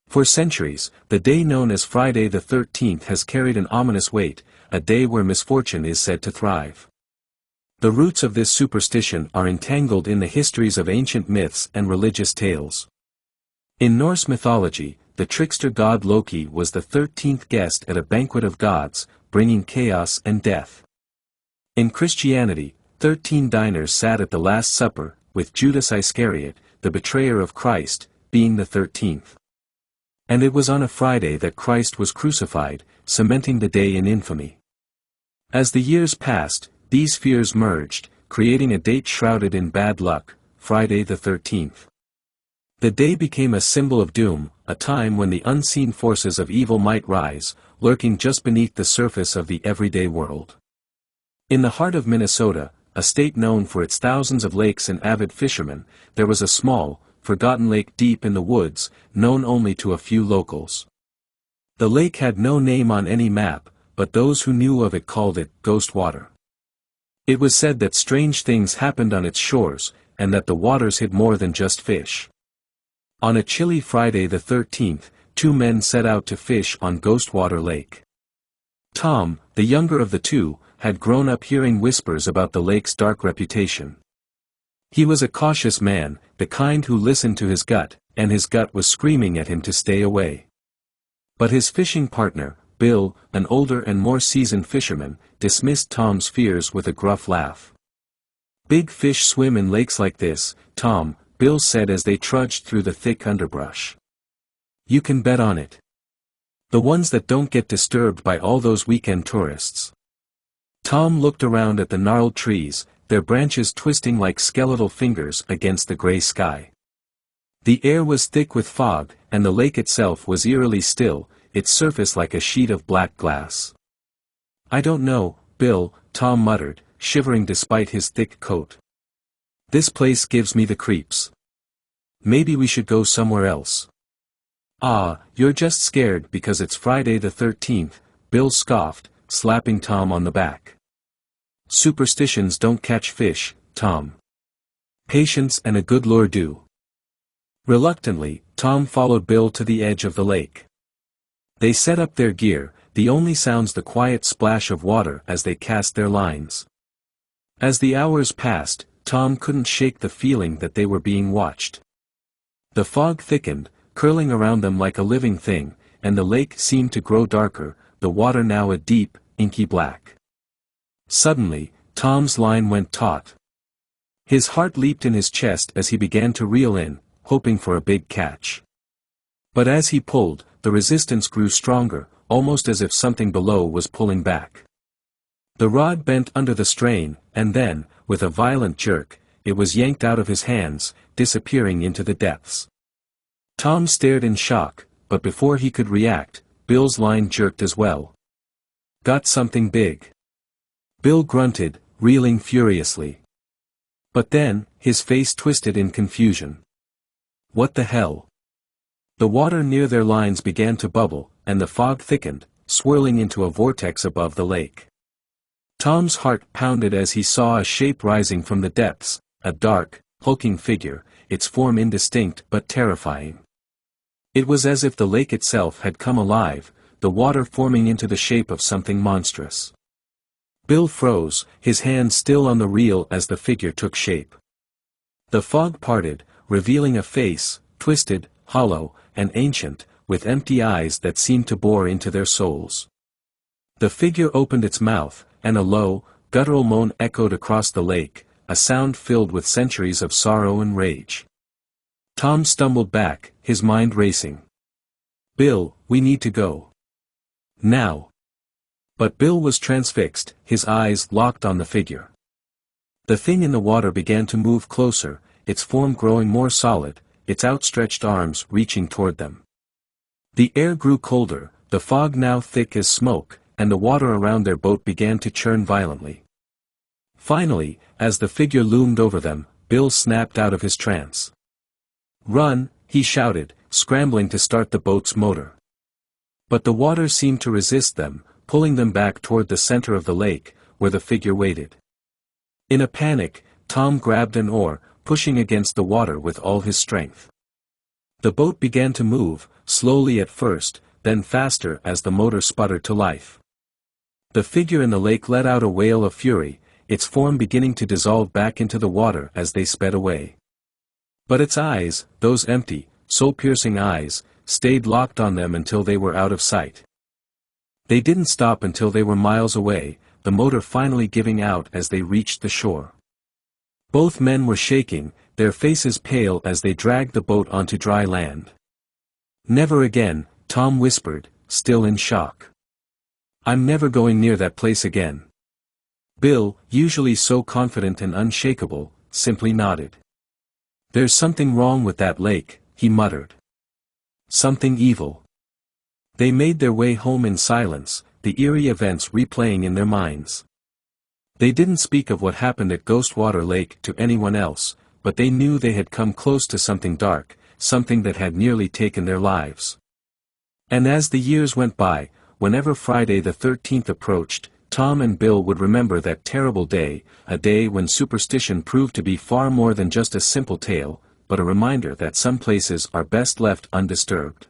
For centuries, the day known as Friday the 13th has carried an ominous weight, a day where misfortune is said to thrive. The roots of this superstition are entangled in the histories of ancient myths and religious tales. In Norse mythology, the trickster god Loki was the 13th guest at a banquet of gods, bringing chaos and death. In Christianity, 13 diners sat at the Last Supper, with Judas Iscariot, the betrayer of Christ, being the 13th. And it was on a Friday that Christ was crucified, cementing the day in infamy. As the years passed, these fears merged, creating a date shrouded in bad luck, Friday the 13th. The day became a symbol of doom, a time when the unseen forces of evil might rise, lurking just beneath the surface of the everyday world. In the heart of Minnesota, a state known for its thousands of lakes and avid fishermen, there was a small, forgotten lake deep in the woods, known only to a few locals. The lake had no name on any map, but those who knew of it called it Ghost Water. It was said that strange things happened on its shores, and that the waters hid more than just fish. On a chilly Friday the 13th, two men set out to fish on Ghostwater Lake. Tom, the younger of the two, had grown up hearing whispers about the lake's dark reputation. He was a cautious man, the kind who listened to his gut, and his gut was screaming at him to stay away. But his fishing partner, Bill, an older and more seasoned fisherman, dismissed Tom's fears with a gruff laugh. "Big fish swim in lakes like this, Tom," Bill said as they trudged through the thick underbrush. "You can bet on it. The ones that don't get disturbed by all those weekend tourists." Tom looked around at the gnarled trees, their branches twisting like skeletal fingers against the gray sky. The air was thick with fog, and the lake itself was eerily still, its surface like a sheet of black glass. "I don't know, Bill," Tom muttered, shivering despite his thick coat. "This place gives me the creeps. Maybe we should go somewhere else." "Ah, you're just scared because it's Friday the 13th, Bill scoffed, slapping Tom on the back. "Superstitions don't catch fish, Tom. Patience and a good lure do." Reluctantly, Tom followed Bill to the edge of the lake. They set up their gear, the only sounds the quiet splash of water as they cast their lines. As the hours passed, Tom couldn't shake the feeling that they were being watched. The fog thickened, curling around them like a living thing, and the lake seemed to grow darker, the water now a deep, inky black. Suddenly, Tom's line went taut. His heart leaped in his chest as he began to reel in, hoping for a big catch. But as he pulled, the resistance grew stronger, almost as if something below was pulling back. The rod bent under the strain, and then, with a violent jerk, it was yanked out of his hands, disappearing into the depths. Tom stared in shock, but before he could react, Bill's line jerked as well. "Got something big." Bill grunted, reeling furiously. But then, his face twisted in confusion. What the hell? The water near their lines began to bubble, and the fog thickened, swirling into a vortex above the lake. Tom's heart pounded as he saw a shape rising from the depths, a dark, hulking figure, its form indistinct but terrifying. It was as if the lake itself had come alive, the water forming into the shape of something monstrous. Bill froze, his hand still on the reel as the figure took shape. The fog parted, revealing a face, twisted, hollow, and ancient, with empty eyes that seemed to bore into their souls. The figure opened its mouth, and a low, guttural moan echoed across the lake, a sound filled with centuries of sorrow and rage. Tom stumbled back, his mind racing. "Bill, we need to go. Now." But Bill was transfixed, his eyes locked on the figure. The thing in the water began to move closer, its form growing more solid, its outstretched arms reaching toward them. The air grew colder, the fog now thick as smoke, and the water around their boat began to churn violently. Finally, as the figure loomed over them, Bill snapped out of his trance. "Run," he shouted, scrambling to start the boat's motor. But the water seemed to resist them, pulling them back toward the center of the lake, where the figure waited. In a panic, Tom grabbed an oar, pushing against the water with all his strength. The boat began to move, slowly at first, then faster as the motor sputtered to life. The figure in the lake let out a wail of fury, its form beginning to dissolve back into the water as they sped away. But its eyes, those empty, soul-piercing eyes, stayed locked on them until they were out of sight. They didn't stop until they were miles away, the motor finally giving out as they reached the shore. Both men were shaking, their faces pale as they dragged the boat onto dry land. "Never again," Tom whispered, still in shock. "I'm never going near that place again." Bill, usually so confident and unshakable, simply nodded. "There's something wrong with that lake," he muttered. "Something evil." They made their way home in silence, the eerie events replaying in their minds. They didn't speak of what happened at Ghostwater Lake to anyone else, but they knew they had come close to something dark, something that had nearly taken their lives. And as the years went by, whenever Friday the 13th approached, Tom and Bill would remember that terrible day, a day when superstition proved to be far more than just a simple tale, but a reminder that some places are best left undisturbed.